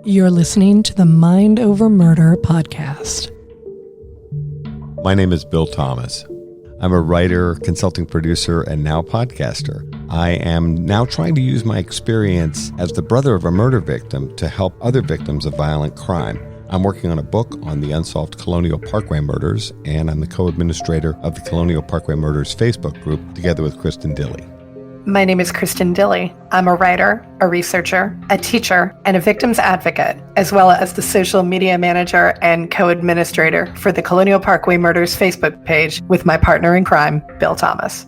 You're listening to the Mind Over Murder podcast. My name is Bill Thomas. I'm a writer, consulting producer, and now podcaster. I am now trying to use my experience as the brother of a murder victim to help other victims of violent crime. I'm working on a book on the unsolved Colonial Parkway Murders, and I'm the co-administrator of the Colonial Parkway Murders Facebook group, together with Kristin Dilley. My name is Kristin Dilley. I'm a writer, a researcher, a teacher, and a victims advocate, as well as the social media manager and co-administrator for the Colonial Parkway Murders Facebook page with my partner in crime, Bill Thomas.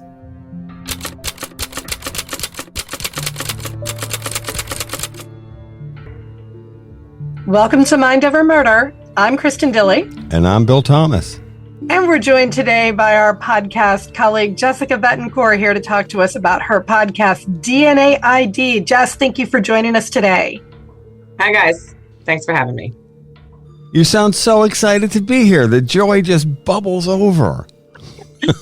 Welcome to Mind Over Murder. I'm Kristin Dilley. And I'm Bill Thomas. And we're joined today by our podcast colleague, Jessica Bettencourt, here to talk to us about her podcast, DNA ID. Jess, thank you for joining us today. Hi, guys. Thanks for having me. You sound so excited to be here. The joy just bubbles over.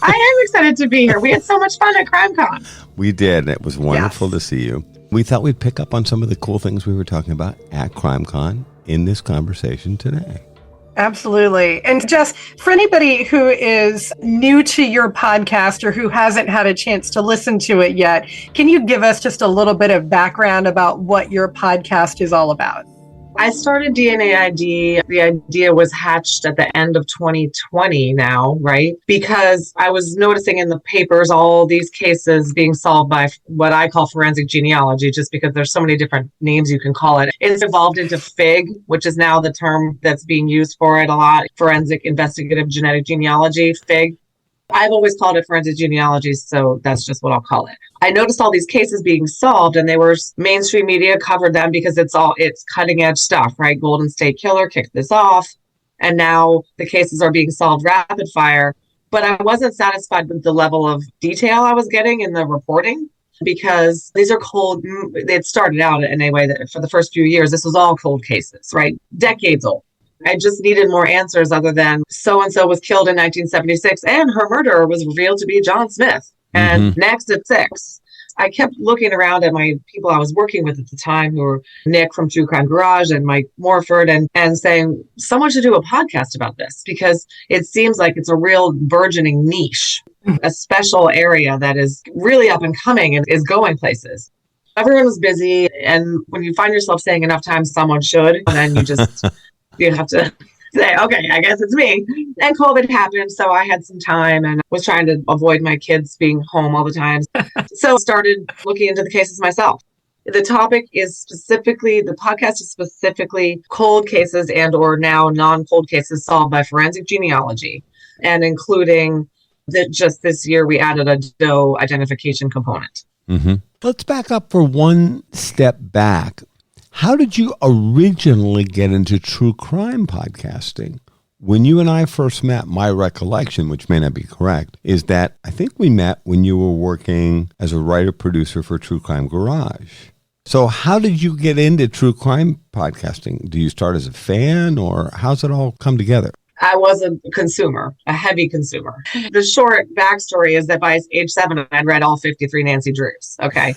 I am excited to be here. We had so much fun at CrimeCon. We did. It was wonderful to see you. We thought we'd pick up on some of the cool things we were talking about at CrimeCon in this conversation today. Absolutely. And Jess, for anybody who is new to your podcast or who hasn't had a chance to listen to it yet, can you give us just a little bit of background about what your podcast is all about? I started DNA ID. The idea was hatched at the end of 2020 now, right? Because I was noticing in the papers all these cases being solved by what I call forensic genealogy, just because there's so many different names you can call it. It's evolved into FIG, which is now the term that's being used for it a lot, Forensic Investigative Genetic Genealogy, FIG. I've always called it forensic genealogy, so that's just what I'll call it. I noticed all these cases being solved, and they were mainstream media covered them because it's cutting edge stuff, right? Golden State Killer kicked this off, and now the cases are being solved rapid fire. But I wasn't satisfied with the level of detail I was getting in the reporting, because these are cold. It started out anyway that for the first few years, this was all cold cases, right? Decades old. I just needed more answers other than so-and-so was killed in 1976 and her murderer was revealed to be John Smith. And next at 6, I kept looking around at my people I was working with at the time, who were Nick from True Crime Garage and Mike Morford, and saying, someone should do a podcast about this, because it seems like it's a real burgeoning niche, a special area that is really up and coming and is going places. Everyone was busy. And when you find yourself saying enough times someone should, then you just... you have to say, okay, I guess it's me. And COVID happened, so I had some time and was trying to avoid my kids being home all the time. So started looking into the cases myself. The topic is the podcast is specifically cold cases and or now non-cold cases solved by forensic genealogy, and including that just this year we added a doe identification component. Mm-hmm. Let's back up for one step back. How did you originally get into true crime podcasting? When you and I first met, my recollection, which may not be correct, is that I think we met when you were working as a writer-producer for True Crime Garage. So how did you get into true crime podcasting? Do you start as a fan, or how's it all come together? I was a consumer, a heavy consumer. The short backstory is that by age 7, I'd read all 53 Nancy Drews. Okay.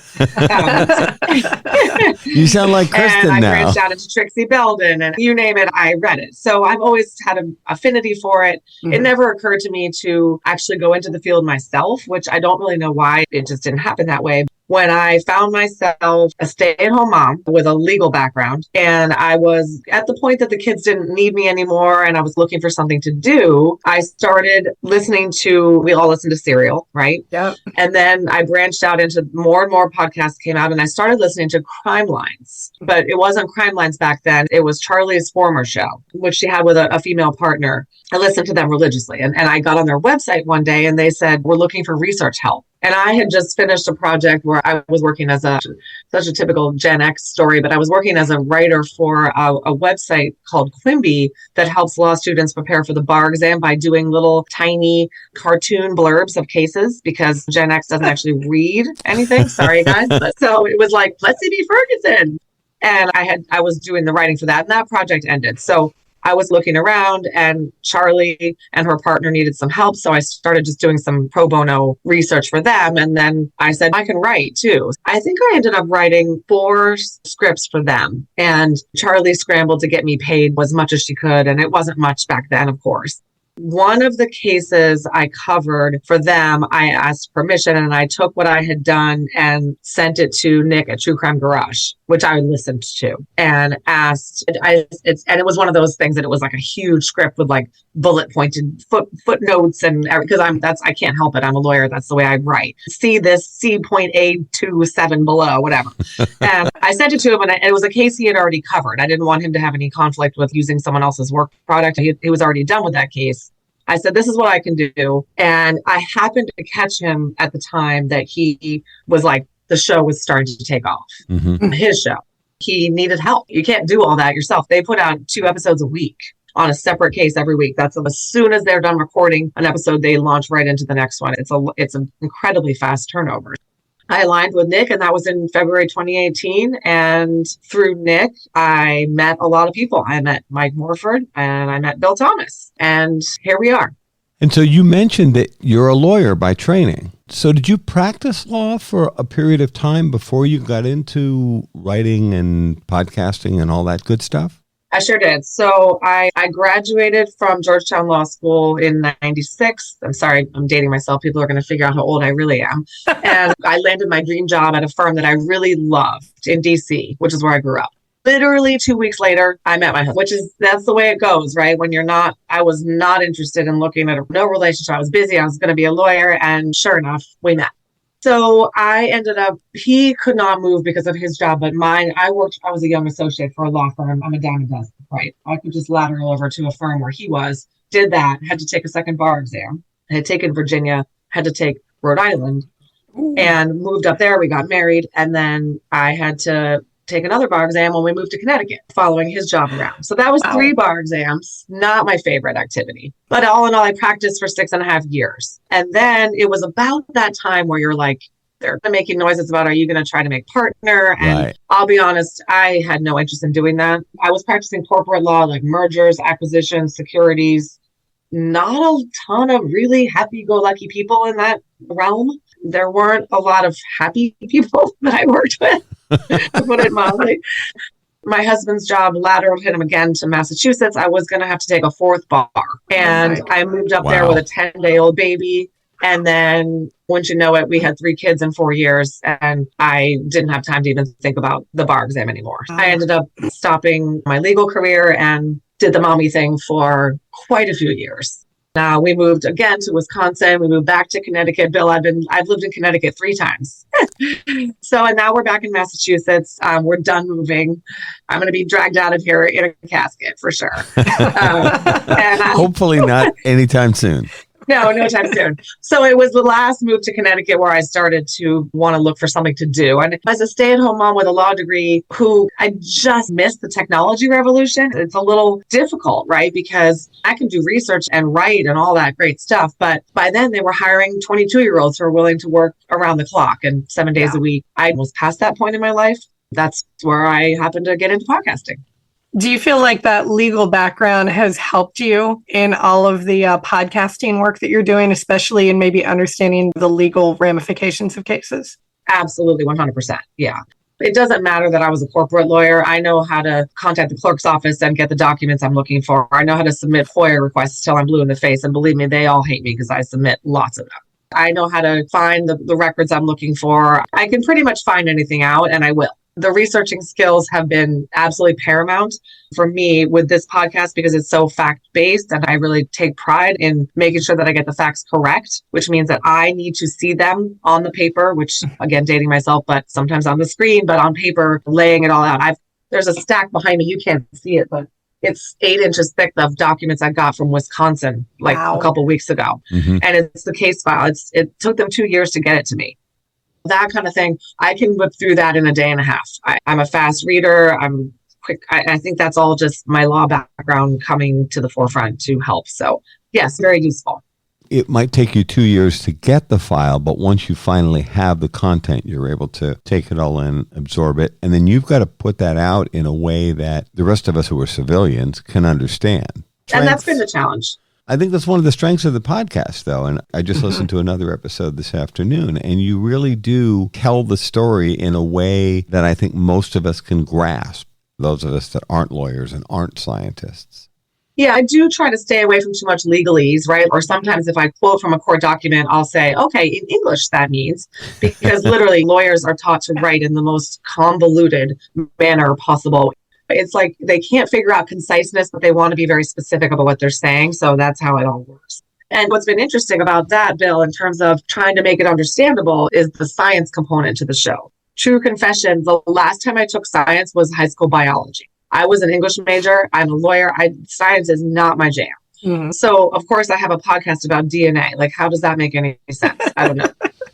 You sound like Kristin now. And I branched out into Trixie Belden, and you name it, I read it. So I've always had an affinity for it. Mm-hmm. It never occurred to me to actually go into the field myself, which I don't really know why. It just didn't happen that way. When I found myself a stay-at-home mom with a legal background, and I was at the point that the kids didn't need me anymore, and I was looking for something to do, I started we all listen to Serial, right? Yeah. And then I branched out into more and more podcasts came out, and I started listening to Crime Lines. But it wasn't Crime Lines back then. It was Charlie's former show, which she had with a female partner. I listened to them religiously. And I got on their website one day, and they said, we're looking for research help. And I had just finished a project where I was working as such a typical Gen X story, but I was working as a writer for a website called Quimby that helps law students prepare for the bar exam by doing little tiny cartoon blurbs of cases, because Gen X doesn't actually read anything. Sorry, guys. So it was like, let's see, Ferguson. And I was doing the writing for that, and that project ended. So I was looking around and Charlie and her partner needed some help. So I started just doing some pro bono research for them. And then I said, I can write too. I think I ended up writing 4 scripts for them. And Charlie scrambled to get me paid as much as she could. And it wasn't much back then, of course. One of the cases I covered for them, I asked permission and I took what I had done and sent it to Nick at True Crime Garage, which I listened to, and asked. And it was one of those things that it was like a huge script with like bullet pointed footnotes and because I can't help it. I'm a lawyer. That's the way I write. See this C.A27 below, whatever. And I sent it to him, and it was a case he had already covered. I didn't want him to have any conflict with using someone else's work product. He was already done with that case. I said, this is what I can do. And I happened to catch him at the time that he was like, the show was starting to take off, his show. He needed help. You can't do all that yourself. They put out 2 episodes a week on a separate case every week. That's as soon as they're done recording an episode, they launch right into the next one. It's an incredibly fast turnover. I aligned with Nick, and that was in February 2018. And through Nick, I met a lot of people. I met Mike Morford and I met Bill Thomas. And here we are. And so you mentioned that you're a lawyer by training. So did you practice law for a period of time before you got into writing and podcasting and all that good stuff? I sure did. So I graduated from Georgetown Law School in 96. I'm sorry, I'm dating myself. People are going to figure out how old I really am. And I landed my dream job at a firm that I really loved in DC, which is where I grew up. Literally 2 weeks later, I met my husband, that's the way it goes, right? When I was not interested in looking at no relationship. I was busy. I was going to be a lawyer. And sure enough, we met. So I ended up, he could not move because of his job, but mine, I was a young associate for a law firm. I'm a dime a dozen, right? I could just lateral over to a firm where he was, did that, had to take a second bar exam. I had taken Virginia, had to take Rhode Island, and moved up there. We got married, and then I had to take another bar exam when we moved to Connecticut, following his job around. So that was 3 bar exams, not my favorite activity. But all in all, I practiced for 6.5 years. And then it was about that time where you're like, they're making noises about, are you going to try to make partner? And right. I'll be honest, I had no interest in doing that. I was practicing corporate law, like mergers, acquisitions, securities. Not a ton of really happy-go-lucky people in that realm. There weren't a lot of happy people that I worked with, to put it mildly. My husband's job lateraled him again to Massachusetts. I was going to have to take a 4th bar. And I moved up there with a 10-day-old baby. And then, once you know it, we had 3 kids in 4 years. And I didn't have time to even think about the bar exam anymore. I ended up stopping my legal career and did the mommy thing for quite a few years. Now we moved again to Wisconsin. We moved back to Connecticut. Bill, I've lived in Connecticut 3 times. And now we're back in Massachusetts. We're done moving. I'm going to be dragged out of here in a casket for sure. Hopefully not anytime soon. No time soon. So it was the last move to Connecticut where I started to want to look for something to do. And as a stay-at-home mom with a law degree who I just missed the technology revolution, it's a little difficult, right? Because I can do research and write and all that great stuff. But by then they were hiring 22-year-olds who are willing to work around the clock and 7 days a week. I was past that point in my life. That's where I happened to get into podcasting. Do you feel like that legal background has helped you in all of the podcasting work that you're doing, especially in maybe understanding the legal ramifications of cases? Absolutely, 100%. Yeah. It doesn't matter that I was a corporate lawyer. I know how to contact the clerk's office and get the documents I'm looking for. I know how to submit FOIA requests till I'm blue in the face. And believe me, they all hate me because I submit lots of them. I know how to find the records I'm looking for. I can pretty much find anything out, and I will. The researching skills have been absolutely paramount for me with this podcast because it's so fact-based, and I really take pride in making sure that I get the facts correct, which means that I need to see them on the paper, which, again, dating myself, but sometimes on the screen, but on paper, laying it all out. There's a stack behind me. You can't see it, but it's 8 inches thick of documents I got from Wisconsin a couple weeks ago. Mm-hmm. And it's the case file. It took them 2 years to get it to me. That kind of thing, I can whip through that in a day and a half. I'm a fast reader. I'm quick. I think that's all just my law background coming to the forefront to help. So yes, very useful. it might take you 2 years to get the file, but once you finally have the content, you're able to take it all in, absorb it, and then you've got to put that out in a way that the rest of us who are civilians can understand. And that's been the challenge. I think that's one of the strengths of the podcast, though. And I just listened to another episode this afternoon, and you really do tell the story in a way that I think most of us can grasp, those of us that aren't lawyers and aren't scientists. Yeah, I do try to stay away from too much legalese, right? Or sometimes if I quote from a court document, I'll say, okay, in English that means, because literally lawyers are taught to write in the most convoluted manner possible. It's like they can't figure out conciseness, but they want to be very specific about what they're saying. So that's how it all works. And what's been interesting about that, Bill, in terms of trying to make it understandable, is the science component to the show. True confession, the last time I took science was high school biology. I was an English major. I'm a lawyer. Science is not my jam. Mm-hmm. So, of course, I have a podcast about DNA. Like, how does that make any sense? I don't know.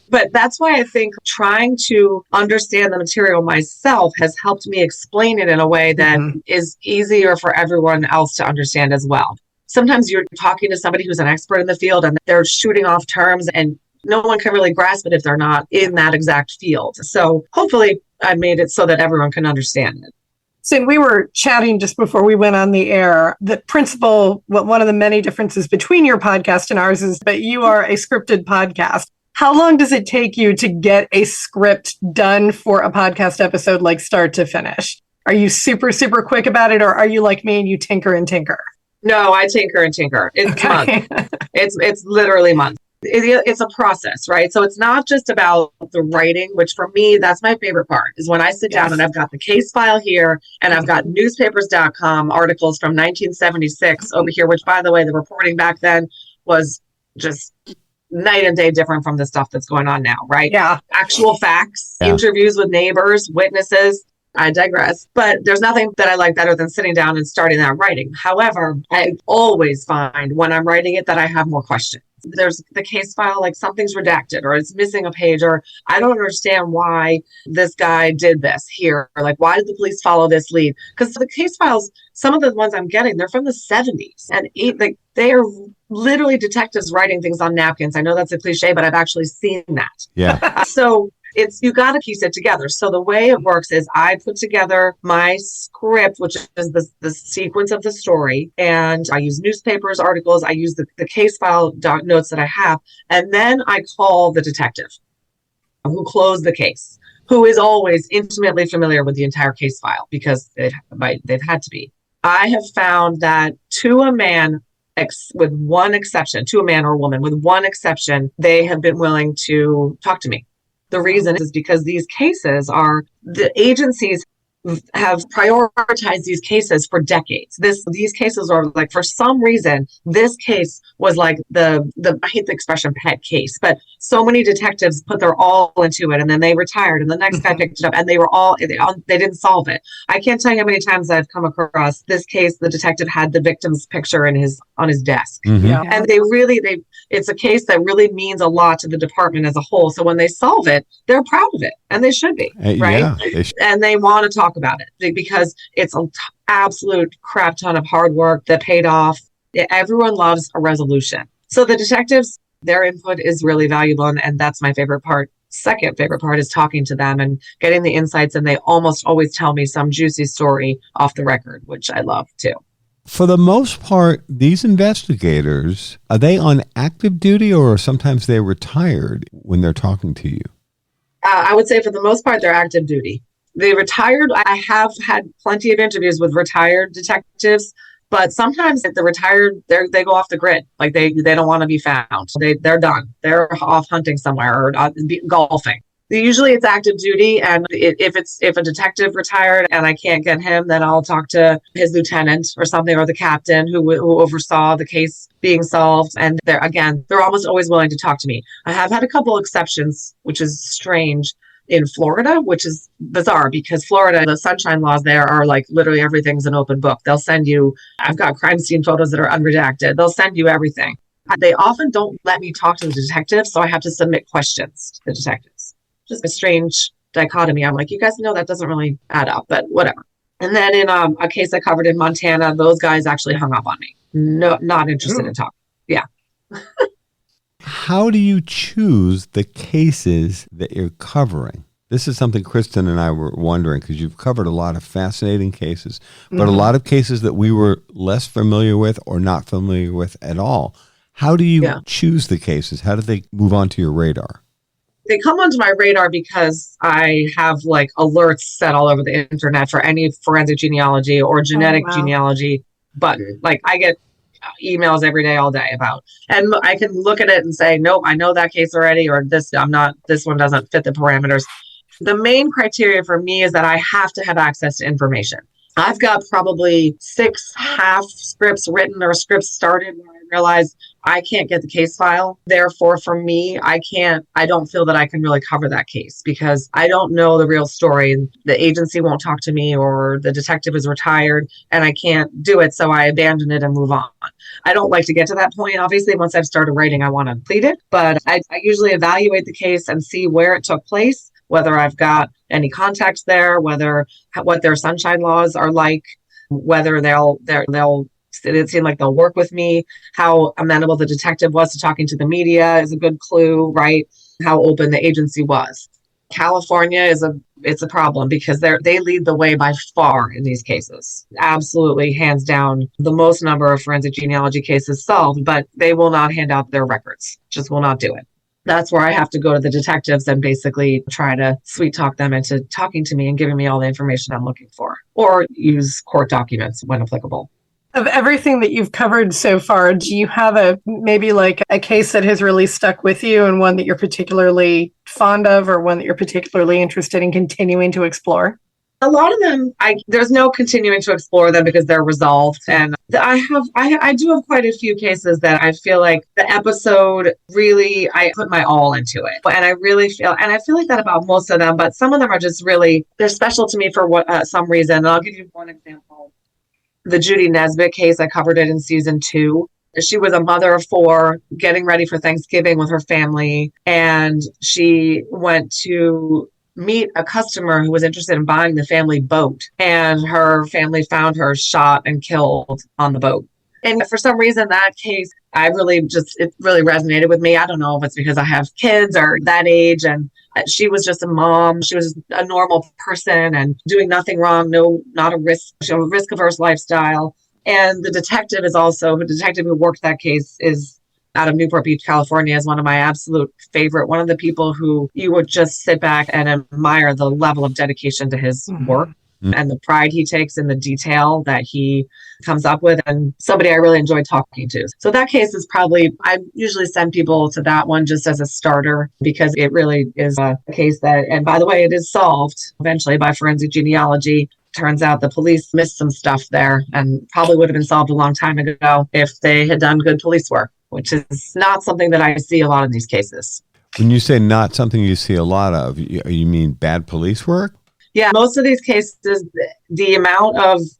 But that's why I think trying to understand the material myself has helped me explain it in a way that is easier for everyone else to understand as well. Sometimes you're talking to somebody who's an expert in the field and they're shooting off terms and no one can really grasp it if they're not in that exact field. So hopefully I made it so that everyone can understand it. So we were chatting just before we went on the air. The principal, one of the many differences between your podcast and ours is that you are a scripted podcast. How long does it take you to get a script done for a podcast episode, like start to finish? Are you super, super quick about it, or are you like me and you tinker and tinker? No, I tinker and tinker. It's months. It's literally months. It's a process, right? So it's not just about the writing, which for me, that's my favorite part, is when I sit down and I've got the case file here and I've got newspapers.com articles from 1976 over here, which, by the way, the reporting back then was just night and day different from the stuff that's going on now, right? Yeah. Actual facts, interviews with neighbors, witnesses. I digress. But there's nothing that I like better than sitting down and starting that writing. However, I always find when I'm writing it that I have more questions. There's the case file, like something's redacted or it's missing a page, or I don't understand why this guy did this here. Or like, why did the police follow this lead? Because the case files, some of the ones I'm getting, they're from the 70s. And they are literally detectives writing things on napkins. I know that's a cliche, but I've actually seen that. Yeah. So you got to piece it together. So the way it works is I put together my script, which is the sequence of the story. And I use newspapers, articles. I use the case file notes that I have. And then I call the detective who closed the case, who is always intimately familiar with the entire case file because they've had to be. I have found that to a man, with one exception, to a man or a woman, with one exception, they have been willing to talk to me. The reason is because these cases the agencies have prioritized these cases for decades. These cases are like, for some reason, this case was like I hate the expression pet case, but so many detectives put their all into it and then they retired and the next guy picked it up and they didn't solve it. I can't tell you how many times I've come across this case. The detective had the victim's picture on his desk. Mm-hmm. Yeah. And it's a case that really means a lot to the department as a whole. So when they solve it, they're proud of it and they should be, right? Yeah, and they want to talk about it because it's an absolute crap ton of hard work that paid off. Everyone loves a resolution. So the detectives, their input is really valuable. And that's my favorite part. Second favorite part is talking to them and getting the insights. And they almost always tell me some juicy story off the record, which I love too. For the most part, these investigators, are they on active duty or sometimes they're retired when they're talking to you? I would say for the most part, they're active duty. They retired. I have had plenty of interviews with retired detectives, but sometimes the retired, they go off the grid. Like they don't want to be found. They're done. They're off hunting somewhere or golfing. Usually it's active duty. And if a detective retired and I can't get him, then I'll talk to his lieutenant or something, or the captain who oversaw the case being solved. And they're almost always willing to talk to me. I have had a couple exceptions, which is strange, in Florida, which is bizarre because Florida, the sunshine laws there are like literally everything's an open book. They'll send you, I've got crime scene photos that are unredacted. They'll send you everything. They often don't let me talk to the detectives, so I have to submit questions to the detectives. Just a strange dichotomy. I'm like, you guys know that doesn't really add up, but whatever. And then in a case I covered in Montana, those guys actually hung up on me. No, not interested in talking. Yeah. How do you choose the cases that you're covering? This is something Kristin and I were wondering, because you've covered a lot of fascinating cases, but a lot of cases that we were less familiar with or not familiar with at all. How do you choose the cases? How do they move onto your radar? They come onto my radar because I have like alerts set all over the internet for any forensic genealogy or genetic genealogy. But like I get emails every day, all day about, and I can look at it and say, nope, I know that case already, or this one doesn't fit the parameters. The main criteria for me is that I have to have access to information. I've got probably 6 half scripts written or scripts started where I realized I can't get the case file. Therefore, for me, I don't feel that I can really cover that case because I don't know the real story. The agency won't talk to me, or the detective is retired and I can't do it. So I abandon it and move on. I don't like to get to that point. Obviously, once I've started writing, I want to complete it, but I usually evaluate the case and see where it took place, whether I've got any contacts there, what their sunshine laws are like, whether it seemed like they'll work with me, how amenable the detective was to talking to the media is a good clue, right? How open the agency was. California it's a problem because they lead the way by far in these cases. Absolutely, hands down, the most number of forensic genealogy cases solved, but they will not hand out their records, just will not do it. That's where I have to go to the detectives and basically try to sweet talk them into talking to me and giving me all the information I'm looking for, or use court documents when applicable. Of everything that you've covered so far, do you have maybe like a case that has really stuck with you and one that you're particularly fond of, or one that you're particularly interested in continuing to explore? A lot of them, there's no continuing to explore them because they're resolved. And I do have quite a few cases that I feel like the episode really, I put my all into it. And I feel like that about most of them, but some of them are just really, they're special to me for some reason. And I'll give you one example. The Judy Nesbitt case, I covered it in season 2. She was a mother of 4 getting ready for Thanksgiving with her family. And she went to meet a customer who was interested in buying the family boat, and her family found her shot and killed on the boat. And for some reason, that case, it really resonated with me. I don't know if it's because I have kids or that age, and she was just a mom. She was a normal person and doing nothing wrong. Not a risk-averse lifestyle. And the detective who worked that case is out of Newport Beach, California, is one of my absolute favorite. One of the people who you would just sit back and admire the level of dedication to his work and the pride he takes in the detail that he comes up with, and somebody I really enjoy talking to. So that case is I usually send people to that one just as a starter, because it really is a case that, and by the way, it is solved eventually by forensic genealogy. Turns out the police missed some stuff there and probably would have been solved a long time ago if they had done good police work, which is not something that I see a lot in these cases. When you say not something you see a lot of, you mean bad police work? Yeah, most of these cases, the amount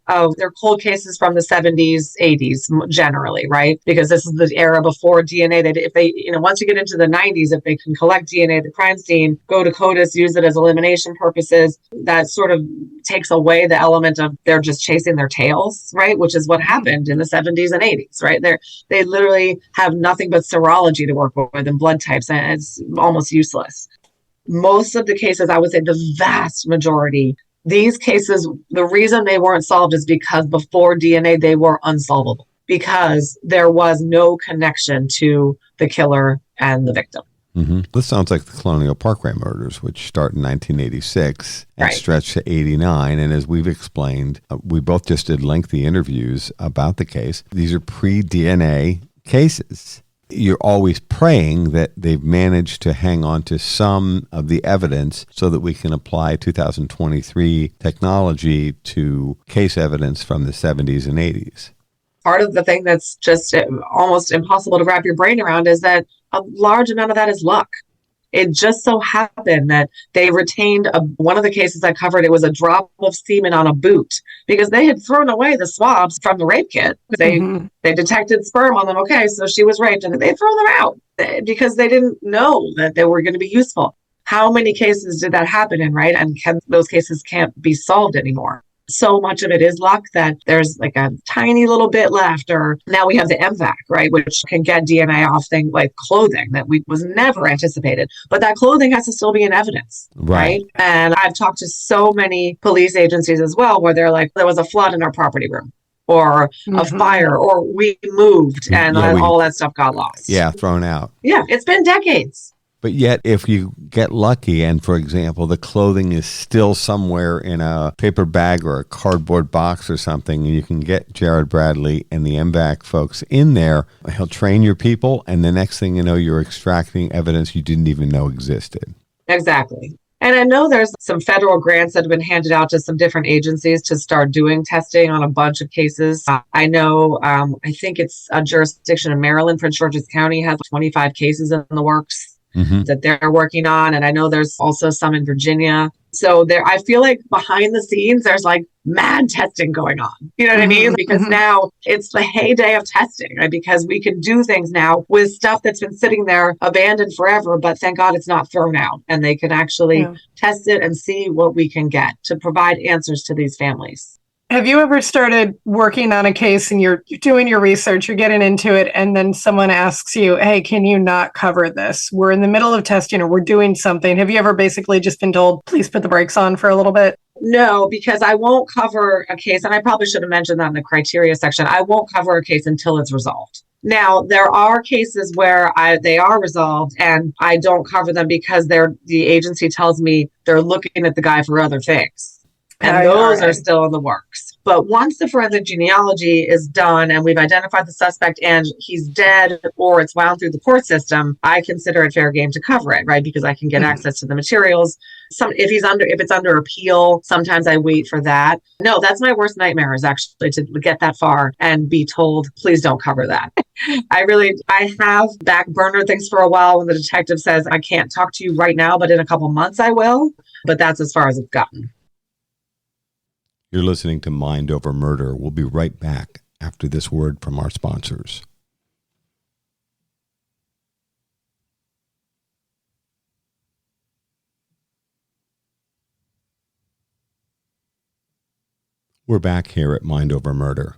of their cold cases from the 70s, 80s, generally, right? Because this is the era before DNA. If they, once you get into the 90s, if they can collect DNA at the crime scene, go to CODIS, use it as elimination purposes, that sort of takes away the element of they're just chasing their tails, right? Which is what happened in the 70s and 80s, right? They literally have nothing but serology to work with and blood types, and it's almost useless. Most of the cases, I would say the vast majority, these cases, the reason they weren't solved is because before DNA, they were unsolvable because there was no connection to the killer and the victim. Mm-hmm. This sounds like the Colonial Parkway Murders, which start in 1986 and stretch to 89. And as we've explained, we both just did lengthy interviews about the case. These are pre-DNA cases. You're always praying that they've managed to hang on to some of the evidence so that we can apply 2023 technology to case evidence from the 70s and 80s. Part of the thing that's just almost impossible to wrap your brain around is that a large amount of that is luck. It just so happened that they retained one of the cases I covered. It was a drop of semen on a boot because they had thrown away the swabs from the rape kit. They detected sperm on them. Okay, so she was raped, and they throw them out because they didn't know that they were going to be useful. How many cases did that happen in, right? And those cases can't be solved anymore. so much of it is luck that there's like a tiny little bit left. Or now we have the MVAC, right, which can get DNA off things like clothing that was never anticipated. But that clothing has to still be in evidence, right? And I've talked to so many police agencies as well, where they're like, there was a flood in our property room, or a fire, or we moved and all that stuff got lost. Yeah, thrown out. Yeah, it's been decades. But yet, if you get lucky and, for example, the clothing is still somewhere in a paper bag or a cardboard box or something, and you can get Jared Bradley and the MVAC folks in there, he'll train your people, and the next thing you know, you're extracting evidence you didn't even know existed. Exactly. And I know there's some federal grants that have been handed out to some different agencies to start doing testing on a bunch of cases. I know, I think it's a jurisdiction in Maryland, Prince George's County has 25 cases in the works that they're working on. And I know there's also some in Virginia. So I feel like behind the scenes, there's like mad testing going on. You know what I mean? Because now it's the heyday of testing, right? Because we can do things now with stuff that's been sitting there abandoned forever, but thank God it's not thrown out. And they can actually test it and see what we can get to provide answers to these families. Have you ever started working on a case and you're doing your research, you're getting into it, and then someone asks you, hey, can you not cover this? We're in the middle of testing or we're doing something. Have you ever basically just been told, please put the brakes on for a little bit? No, because I won't cover a case, and I probably should have mentioned that in the criteria section. I won't cover a case until it's resolved. Now, there are cases where they are resolved and I don't cover them because the agency tells me they're looking at the guy for other things. And those are still in the works. But once the forensic genealogy is done and we've identified the suspect and he's dead or it's wound through the court system, I consider it fair game to cover it, right? Because I can get access to the materials. If it's under appeal, sometimes I wait for that. No, that's my worst nightmare, is actually to get that far and be told, please don't cover that. I have backburner things for a while when the detective says, I can't talk to you right now, but in a couple months I will. But that's as far as it's gotten. You're listening to Mind Over Murder. We'll be right back after this word from our sponsors. We're back here at Mind Over Murder.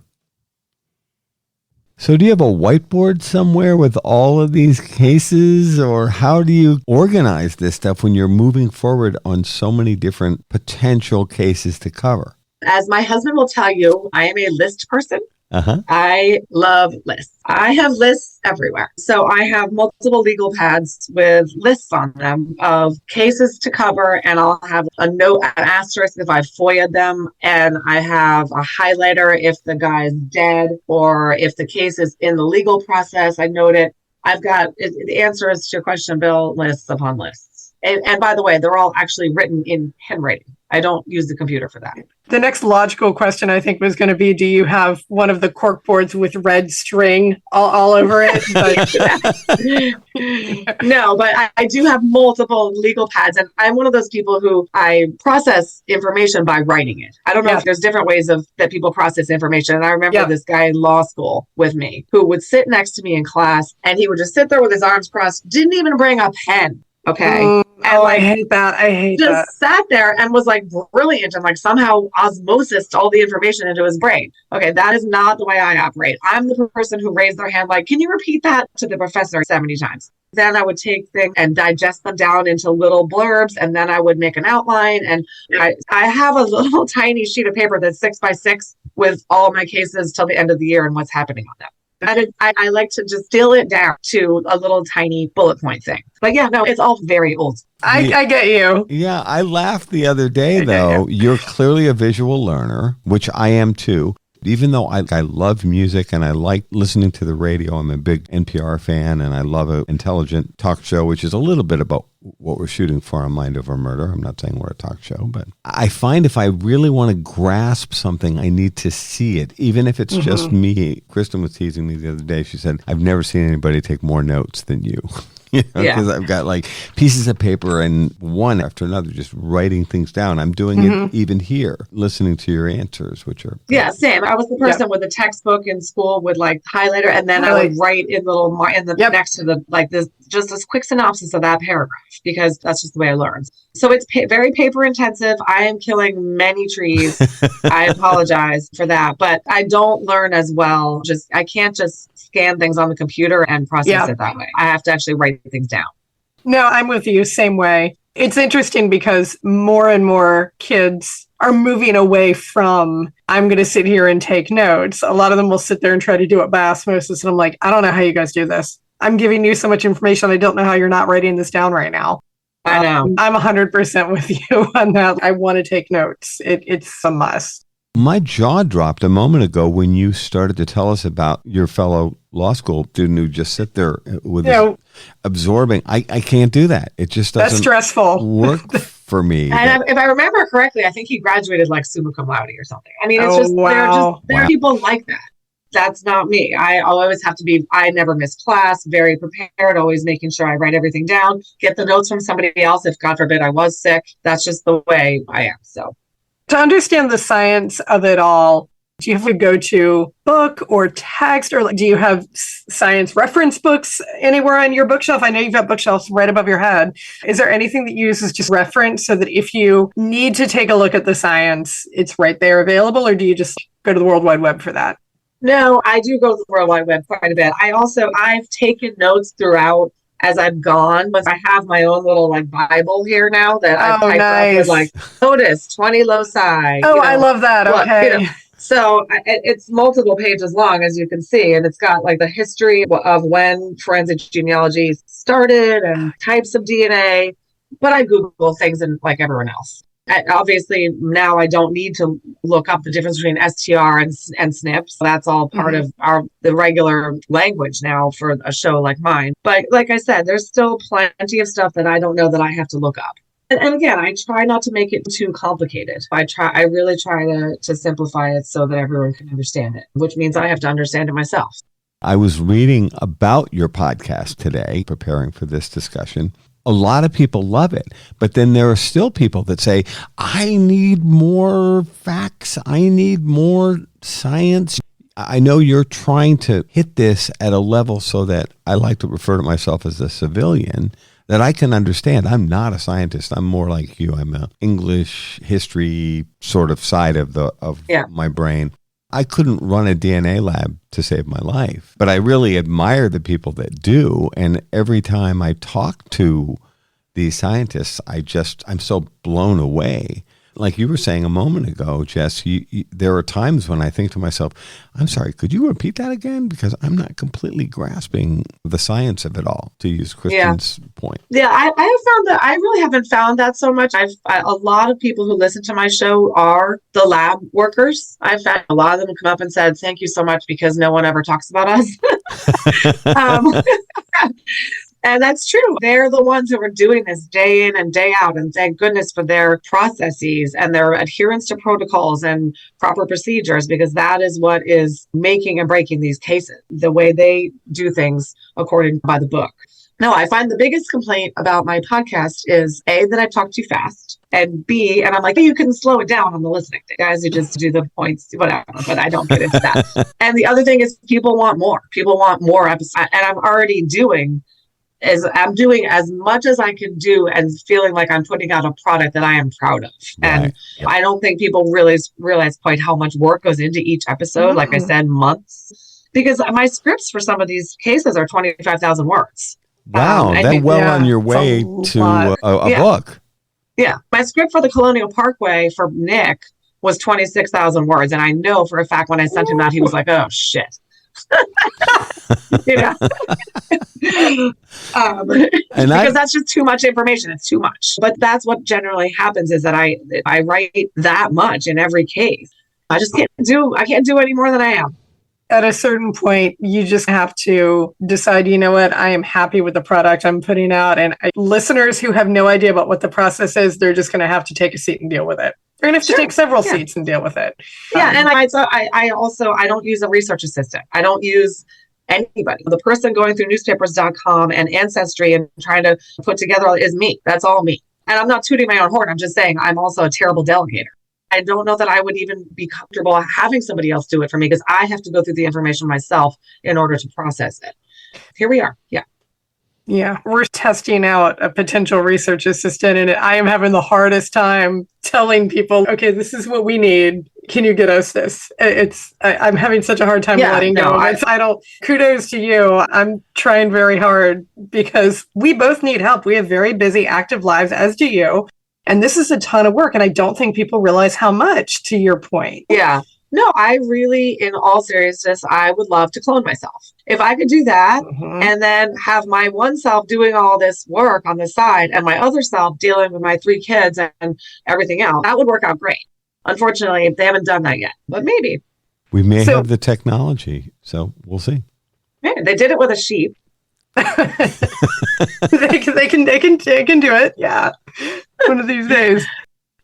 So do you have a whiteboard somewhere with all of these cases, or how do you organize this stuff when you're moving forward on so many different potential cases to cover? As my husband will tell you, I am a list person. I love lists. I have lists everywhere. So I have multiple legal pads with lists on them of cases to cover, and I'll have a note, an asterisk if I've FOIA'd them, and I have a highlighter if the guy is dead or if the case is in the legal process. I note it. I've got the answers to your question, Bill, lists upon lists. And by the way, they're all actually written in handwriting. I don't use the computer for that. The next logical question, I think, was going to be, do you have one of the cork boards with red string all over it? No, but I do have multiple legal pads. And I'm one of those people who I process information by writing it. I don't know if there's different ways that people process information. And I remember this guy in law school with me who would sit next to me in class, and he would just sit there with his arms crossed, didn't even bring a pen. Okay. I hate that. Just sat there and was like brilliant and like somehow osmosis all the information into his brain. Okay, that is not the way I operate. I'm the person who raised their hand like, can you repeat that to the professor 70 times? Then I would take things and digest them down into little blurbs, and then I would make an outline. And I have a little tiny sheet of paper that's 6x6 with all my cases till the end of the year and what's happening on them. And I like to just distill it down to a little tiny bullet point thing. But yeah, no, it's all very old. I get you. Yeah, I laughed the other day, though. You're clearly a visual learner, which I am too. Even though I love music and I like listening to the radio, I'm a big NPR fan, and I love an intelligent talk show, which is a little bit about what we're shooting for on Mind Over Murder. I'm not saying we're a talk show, but I find if I really want to grasp something, I need to see it, even if it's just me. Kristin was teasing me the other day. She said, I've never seen anybody take more notes than you. Because I've got like pieces of paper and one after another, just writing things down. I'm doing it even here, listening to your answers, which are yeah, same. I was the person with a textbook in school with like highlighter, and then I would write in little next to the like this just this quick synopsis of that paragraph, because that's just the way I learned. So it's very paper intensive. I am killing many trees. I apologize for that, but I don't learn as well. I can't just scan things on the computer and process it that way. I have to actually write things down. No, I'm with you. Same way. It's interesting because more and more kids are moving away from, I'm going to sit here and take notes. A lot of them will sit there and try to do it by osmosis. And I'm like, I don't know how you guys do this. I'm giving you so much information. I don't know how you're not writing this down right now. I know. I'm 100% with you on that. I want to take notes. It's a must. My jaw dropped a moment ago when you started to tell us about your fellow law school student who just sit there with absorbing. I can't do that. It just doesn't. That's stressful. Work for me. And if I remember correctly, I think he graduated like summa cum laude or something. I mean, it's there are people like that. That's not me. I always have to be, I never miss class, very prepared, always making sure I write everything down, get the notes from somebody else if God forbid I was sick. That's just the way I am. So to understand the science of it all, do you have to go to book or text, or do you have science reference books anywhere on your bookshelf? I know you've got bookshelves right above your head. Is there anything that uses just reference so that if you need to take a look at the science, it's right there available, or do you just go to the World Wide Web for that? No, I do go to the World Wide Web quite a bit. I've taken notes throughout as I've gone, but I have my own little like Bible here now that I've typed up with like notice 20 loci. I love that. Okay. So it's multiple pages long, as you can see, and it's got like the history of when forensic genealogy started and types of DNA. But I Google things and like everyone else. Obviously, now I don't need to look up the difference between STR and SNP. So that's all part of the regular language now for a show like mine. But like I said, there's still plenty of stuff that I don't know that I have to look up. And again, I try not to make it too complicated. I really try to simplify it so that everyone can understand it, which means I have to understand it myself. I was reading about your podcast today, preparing for this discussion. A lot of people love it, but then there are still people that say, I need more facts. I need more science. I know you're trying to hit this at a level so that I like to refer to myself as a civilian, that I can understand. I'm not a scientist. I'm more like you. I'm an English history sort of side of my brain. I couldn't run a DNA lab to save my life, but I really admire the people that do. And every time I talk to these scientists, I'm so blown away. Like you were saying a moment ago, Jess, there are times when I think to myself, I'm sorry, could you repeat that again? Because I'm not completely grasping the science of it all, to use Kristin's point. Yeah, I have found that I really haven't found that so much. A lot of people who listen to my show are the lab workers. I've found a lot of them come up and said, thank you so much, because no one ever talks about us. And that's true. They're the ones who are doing this day in and day out. And thank goodness for their processes and their adherence to protocols and proper procedures, because that is what is making and breaking these cases, the way they do things according by the book. No, I find the biggest complaint about my podcast is A, that I talk too fast, and B, and I'm like, you can slow it down on the listening thing. Guys who just do the points, whatever, but I don't get into that. And the other thing is people want more. People want more episodes. And I'm doing as much as I can do and feeling like I'm putting out a product that I am proud of. Right. And I don't think people really realize quite how much work goes into each episode. Like I said, months, because my scripts for some of these cases are 25,000 words. Wow. That's on your way to a book. Yeah. My script for the Colonial Parkway for Nick was 26,000 words. And I know for a fact when I sent him that, he was like, oh, shit. Because that's just too much information. It's too much. But that's what generally happens, is that I write that much in every case. I can't do any more than I am. At a certain point, you just have to decide, you know what, I am happy with the product I'm putting out. And listeners who have no idea about what the process is, they're just going to have to take a seat and deal with it. They're going to have to take several seats and deal with it. Yeah. And I don't use a research assistant. I don't use anybody. The person going through newspapers.com and Ancestry and trying to put together is me. That's all me. And I'm not tooting my own horn. I'm just saying I'm also a terrible delegator. I don't know that I would even be comfortable having somebody else do it for me because I have to go through the information myself in order to process it. Here we are. Yeah. Yeah, we're testing out a potential research assistant, and I am having the hardest time telling people, okay, this is what we need. Can you get us this? I'm having such a hard time letting go. Kudos to you. I'm trying very hard because we both need help. We have very busy, active lives, as do you. And this is a ton of work. And I don't think people realize how much, to your point. Yeah. No, I really, in all seriousness, I would love to clone myself. If I could do that and then have my one self doing all this work on the side and my other self dealing with my 3 kids and everything else, that would work out great. Unfortunately, they haven't done that yet, but maybe. We may have the technology, so we'll see. Yeah, they did it with a sheep. they can do it. Yeah. One of these days.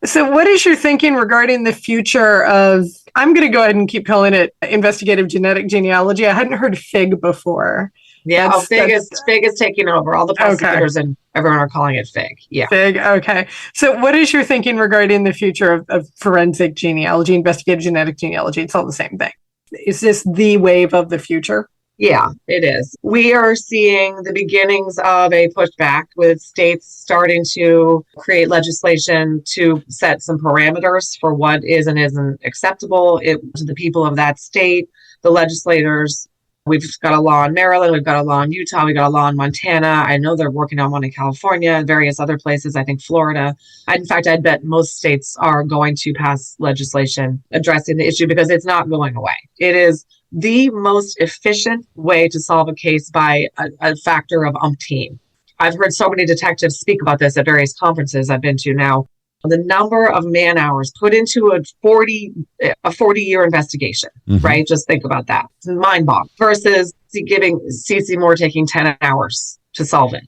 So what is your thinking regarding the future of, I'm going to go ahead and keep calling it investigative genetic genealogy. I hadn't heard FIG before. Yeah, FIG is taking over. All the prosecutors and everyone are calling it FIG. Yeah. FIG, okay. So what is your thinking regarding the future of forensic genealogy, investigative genetic genealogy? It's all the same thing. Is this the wave of the future? Yeah, it is. We are seeing the beginnings of a pushback with states starting to create legislation to set some parameters for what is and isn't acceptable to the people of that state, the legislators. We've got a law in Maryland, we've got a law in Utah, we've got a law in Montana. I know they're working on one in California and various other places, I think Florida. In fact, I'd bet most states are going to pass legislation addressing the issue because it's not going away. It is the most efficient way to solve a case by a factor of umpteen. I've heard so many detectives speak about this at various conferences I've been to now. The number of man hours put into a 40-year investigation, right? Just think about that. It's mind-boggling versus giving CC Moore taking 10 hours to solve it.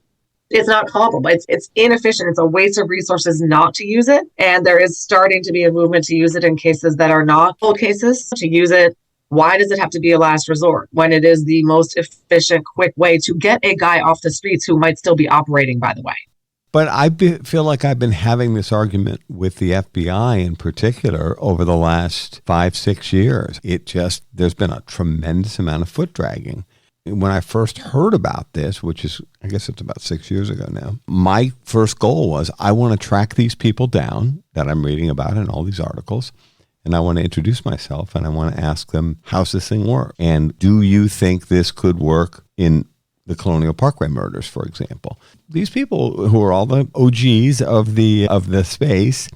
It's not comparable. It's inefficient. It's a waste of resources not to use it. And there is starting to be a movement to use it in cases that are not full cases, to use it. Why does it have to be a last resort when it is the most efficient, quick way to get a guy off the streets who might still be operating, by the way? But I feel like I've been having this argument with the FBI in particular over the last 5-6 years. There's been a tremendous amount of foot dragging. When I first heard about this, which is, I guess it's about 6 years ago now, my first goal was I want to track these people down that I'm reading about in all these articles. And I want to introduce myself and I want to ask them, how's this thing work? And do you think this could work in the Colonial Parkway murders, for example? These people who are all the OGs of the space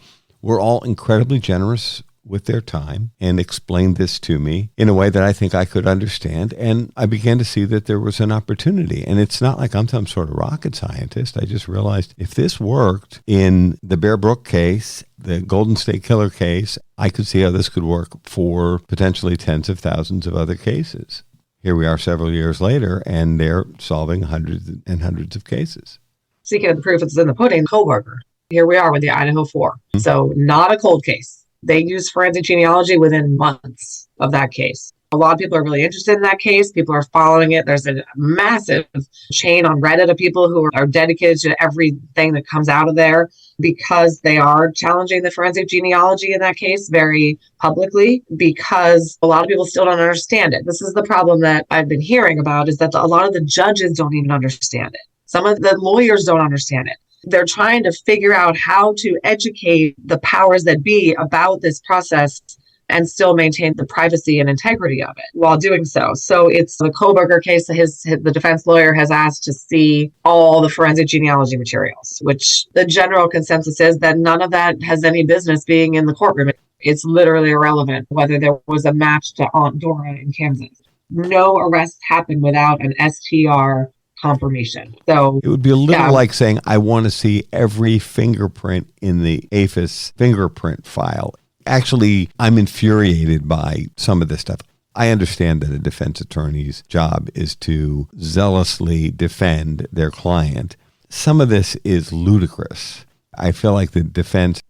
were all incredibly generous with their time and explained this to me in a way that I think I could understand. And I began to see that there was an opportunity. And it's not like I'm some sort of rocket scientist. I just realized if this worked in the Bear Brook case, the Golden State Killer case, I could see how this could work for potentially tens of thousands of other cases. Here we are several years later, and they're solving hundreds and hundreds of cases. Speaking of the proof, it's in the pudding, Kohlberger. Here we are with the Idaho 4. So not a cold case. They used forensic genealogy within months of that case. A lot of people are really interested in that case. People are following it. There's a massive chain on Reddit of people who are dedicated to everything that comes out of there because they are challenging the forensic genealogy in that case very publicly because a lot of people still don't understand it. This is the problem that I've been hearing about is that a lot of the judges don't even understand it. Some of the lawyers don't understand it. They're trying to figure out how to educate the powers that be about this process and still maintain the privacy and integrity of it while doing so. So it's the Kohlberger case. The defense lawyer has asked to see all the forensic genealogy materials, which the general consensus is that none of that has any business being in the courtroom. It's literally irrelevant whether there was a match to Aunt Dora in Kansas. No arrests happened without an STR confirmation. So it would be a little like saying, I want to see every fingerprint in the APHIS fingerprint file. Actually, I'm infuriated by some of this stuff. I understand that a defense attorney's job is to zealously defend their client. Some of this is ludicrous. I feel like the defense,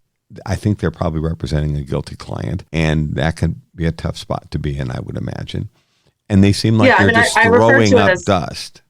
I think they're probably representing a guilty client, and that can be a tough spot to be in, I would imagine. And they seem like they're just throwing up dust.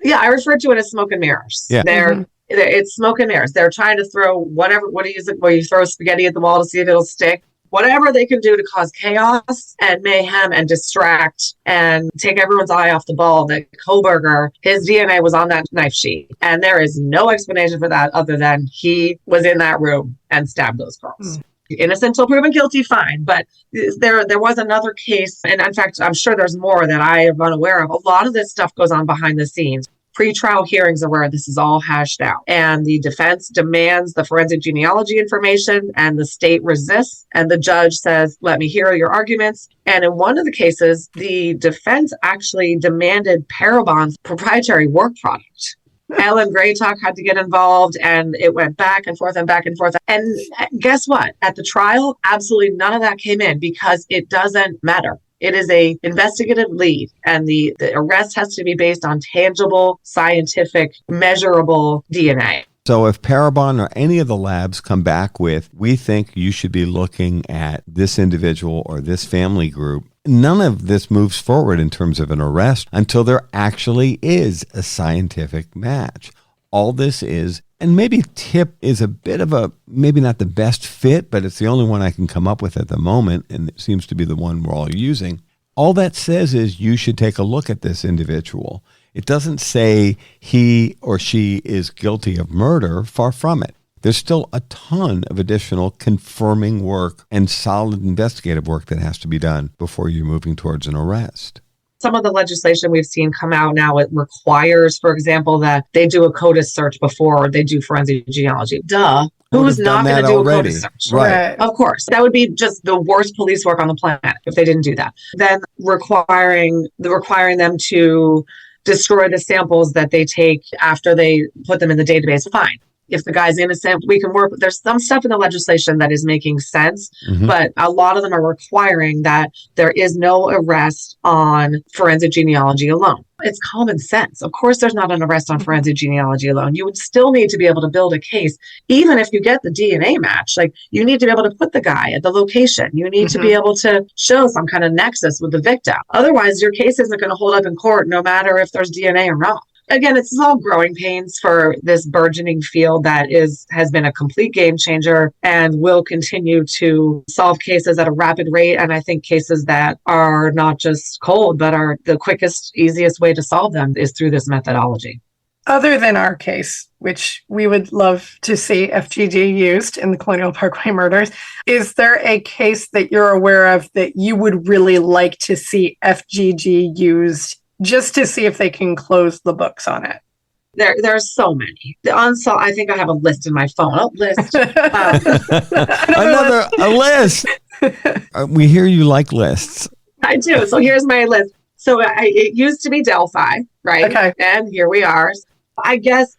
Yeah, I refer to it as smoke and mirrors. Yeah. It's smoke and mirrors. They're trying to throw whatever, what do you use it, where you throw spaghetti at the wall to see if it'll stick. Whatever they can do to cause chaos and mayhem and distract and take everyone's eye off the ball. That Koberger, his DNA was on that knife sheet. And there is no explanation for that other than he was in that room and stabbed those girls. Innocent until proven guilty, fine. But there was another case, and in fact, I'm sure there's more that I am unaware of. A lot of this stuff goes on behind the scenes. Pre-trial hearings are where this is all hashed out. And the defense demands the forensic genealogy information, and the state resists. And the judge says, let me hear your arguments. And in one of the cases, the defense actually demanded Parabon's proprietary work product. Ellen Graytalk had to get involved, and it went back and forth and back and forth. And guess what? At the trial, absolutely none of that came in because it doesn't matter. It is a investigative lead, and the arrest has to be based on tangible, scientific, measurable DNA. So if Parabon or any of the labs come back with, we think you should be looking at this individual or this family group, none of this moves forward in terms of an arrest until there actually is a scientific match. All this is, and maybe TIP is a bit of a, maybe not the best fit, but it's the only one I can come up with at the moment, and it seems to be the one we're all using. All that says is you should take a look at this individual. It doesn't say he or she is guilty of murder, far from it. There's still a ton of additional confirming work and solid investigative work that has to be done before you're moving towards an arrest. Some of the legislation we've seen come out now, it requires, for example, that they do a CODIS search before they do forensic genealogy. Duh. Who's not going to do a CODIS search? Right. Of course. That would be just the worst police work on the planet if they didn't do that. Then requiring them to destroy the samples that they take after they put them in the database. Fine. If the guy's innocent, we can work. There's some stuff in the legislation that is making sense, but a lot of them are requiring that there is no arrest on forensic genealogy alone. It's common sense. Of course, there's not an arrest on forensic genealogy alone. You would still need to be able to build a case, even if you get the DNA match. Like, you need to be able to put the guy at the location. You need to be able to show some kind of nexus with the victim. Otherwise, your case isn't going to hold up in court, no matter if there's DNA or not. Again, it's all growing pains for this burgeoning field that has been a complete game changer and will continue to solve cases at a rapid rate. And I think cases that are not just cold, but are the quickest, easiest way to solve them is through this methodology. Other than our case, which we would love to see FGG used in the Colonial Parkway Murders, is there a case that you're aware of that you would really like to see FGG used just to see if they can close the books on it? There are so many. The unsolved, I think I have a list in my phone. A list. A list. We hear you like lists. I do. So here's my list. So it used to be Delphi, right? Okay. And here we are. I guess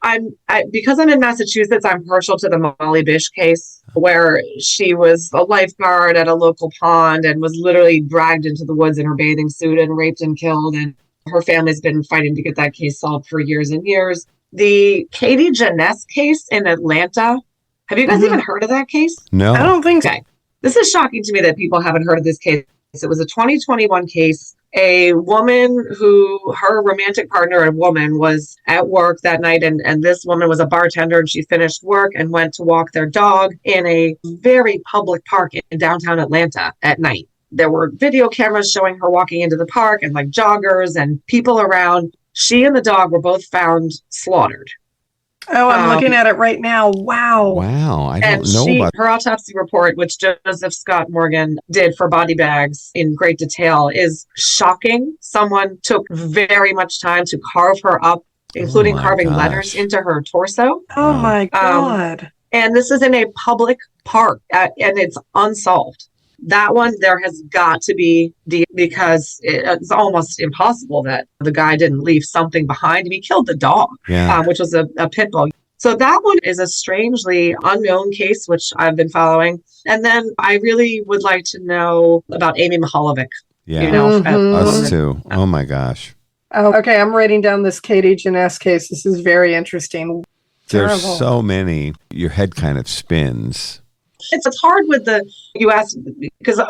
because I'm in Massachusetts, I'm partial to the Molly Bish case, where she was a lifeguard at a local pond and was literally dragged into the woods in her bathing suit and raped and killed. And her family's been fighting to get that case solved for years and years. The Katie Janess case in Atlanta. Have you guys even heard of that case? No. I don't think so. Okay. This is shocking to me that people haven't heard of this case. It was a 2021 case. A woman who, her romantic partner, a woman, was at work that night, and this woman was a bartender, and she finished work and went to walk their dog in a very public park in downtown Atlanta at night. There were video cameras showing her walking into the park and like joggers and people around. She and the dog were both found slaughtered. Oh, I'm looking at it right now. Wow. I don't know about her autopsy report, which Joseph Scott Morgan did for Body Bags in great detail, is shocking. Someone took very much time to carve her up, including carving letters into her torso. Oh my God. And this is in a public park, and it's unsolved. That one, there has got to be, because it's almost impossible that the guy didn't leave something behind. He killed the dog, which was a pit bull. So that one is a strangely unknown case, which I've been following. And then I really would like to know about Amy Mihalovic. Yeah, us too. Oh my gosh. Oh, okay, I'm writing down this Katie Janess case. This is very interesting. There's so many. Your head kind of spins. It's hard with the U.S. because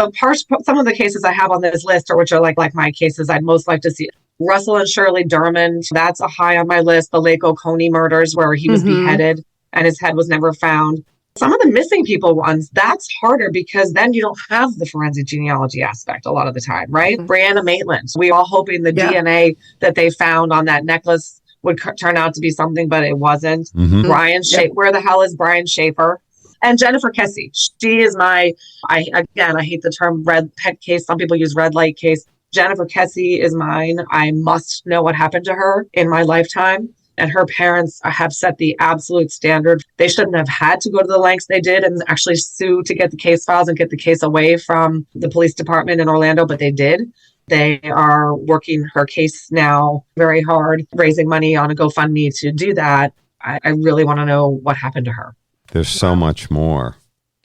some of the cases I have on this list, or which are like my cases, I'd most like to see. Russell and Shirley Dermond, that's a high on my list. The Lake Oconee murders, where he was beheaded and his head was never found. Some of the missing people ones, that's harder because then you don't have the forensic genealogy aspect a lot of the time, right? Brianna Maitland, we were all hoping the DNA that they found on that necklace would turn out to be something, but it wasn't. Brian where the hell is Brian Schaefer? And Jennifer Kessie, she is I hate the term red pet case. Some people use red light case. Jennifer Kessie is mine. I must know what happened to her in my lifetime. And her parents have set the absolute standard. They shouldn't have had to go to the lengths they did and actually sue to get the case files and get the case away from the police department in Orlando, but they did. They are working her case now very hard, raising money on a GoFundMe to do that. I really want to know what happened to her. There's so much more.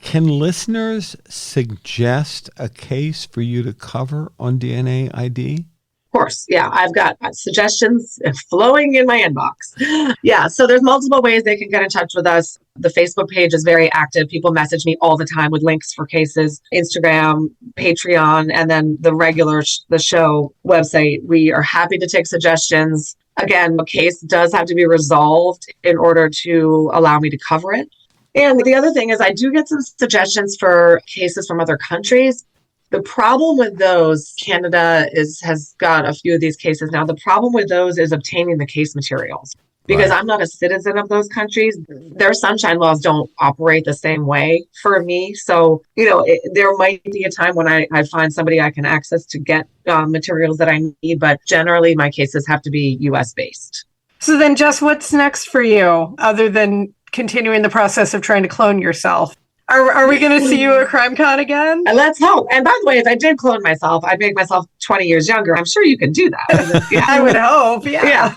Can listeners suggest a case for you to cover on DNA ID? Of course. Yeah. I've got suggestions flowing in my inbox. Yeah. So there's multiple ways they can get in touch with us. The Facebook page is very active. People message me all the time with links for cases, Instagram, Patreon, and then the show website. We are happy to take suggestions. Again, the case does have to be resolved in order to allow me to cover it. And the other thing is I do get some suggestions for cases from other countries. The problem with those, Canada has got a few of these cases now. The problem with those is obtaining the case materials. Because I'm not a citizen of those countries. Their sunshine laws don't operate the same way for me. So, there might be a time when I find somebody I can access to get materials that I need. But generally, my cases have to be U.S. based. So then, Jess, what's next for you other than continuing the process of trying to clone yourself? Are we going to see you at CrimeCon again? And let's hope. And by the way, if I did clone myself, I'd make myself 20 years younger. I'm sure you can do that. Yeah. I would hope. Yeah.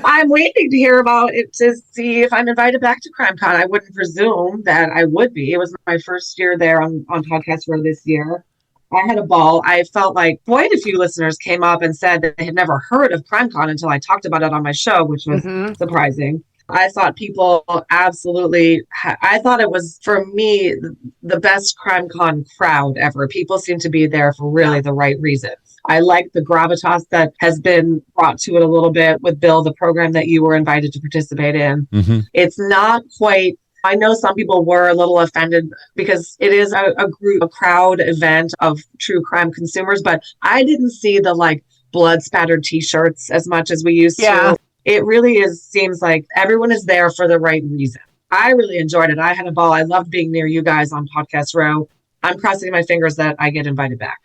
I'm waiting to hear about it to see if I'm invited back to CrimeCon. I wouldn't presume that I would be. It was my first year there on Podcast Row this year. I had a ball. I felt like quite a few listeners came up and said that they had never heard of CrimeCon until I talked about it on my show, which was surprising. I thought people absolutely, I thought it was, for me, the best CrimeCon crowd ever. People seem to be there for really the right reasons. I like the gravitas that has been brought to it a little bit with Bill, the program that you were invited to participate in. It's not quite, I know some people were a little offended because it is a crowd event of true crime consumers, but I didn't see the blood spattered t-shirts as much as we used to. It really seems like everyone is there for the right reason. I really enjoyed it. I had a ball. I loved being near you guys on Podcast Row. I'm crossing my fingers that I get invited back.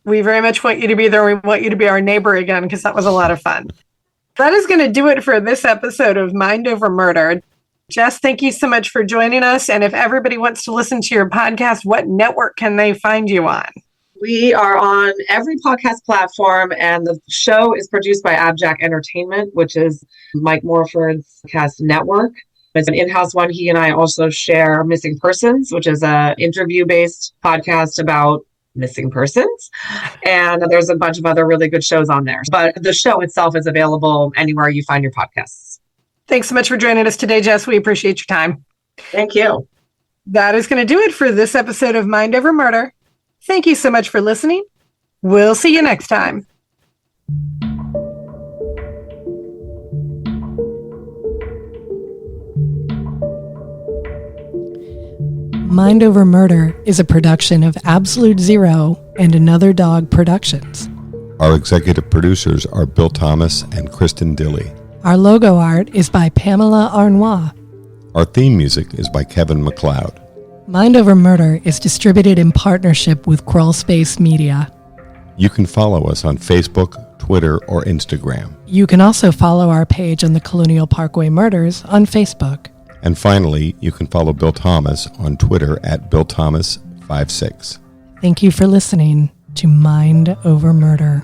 We very much want you to be there. We want you to be our neighbor again because that was a lot of fun. That is going to do it for this episode of Mind Over Murder. Jess, thank you so much for joining us. And if everybody wants to listen to your podcast, what network can they find you on? We are on every podcast platform, and the show is produced by Abjack Entertainment, which is Mike Morford's cast network. It's an in-house one. He and I also share Missing Persons, which is an interview-based podcast about missing persons. And there's a bunch of other really good shows on there. But the show itself is available anywhere you find your podcasts. Thanks so much for joining us today, Jess. We appreciate your time. Thank you. That is going to do it for this episode of Mind Over Murder. Thank you so much for listening. We'll see you next time. Mind Over Murder is a production of Absolute Zero and Another Dog Productions. Our executive producers are Bill Thomas and Kristin Dilley. Our logo art is by Pamela Arnois. Our theme music is by Kevin MacLeod. Mind Over Murder is distributed in partnership with Crawlspace Media. You can follow us on Facebook, Twitter, or Instagram. You can also follow our page on the Colonial Parkway Murders on Facebook. And finally, you can follow Bill Thomas on Twitter at BillThomas56. Thank you for listening to Mind Over Murder.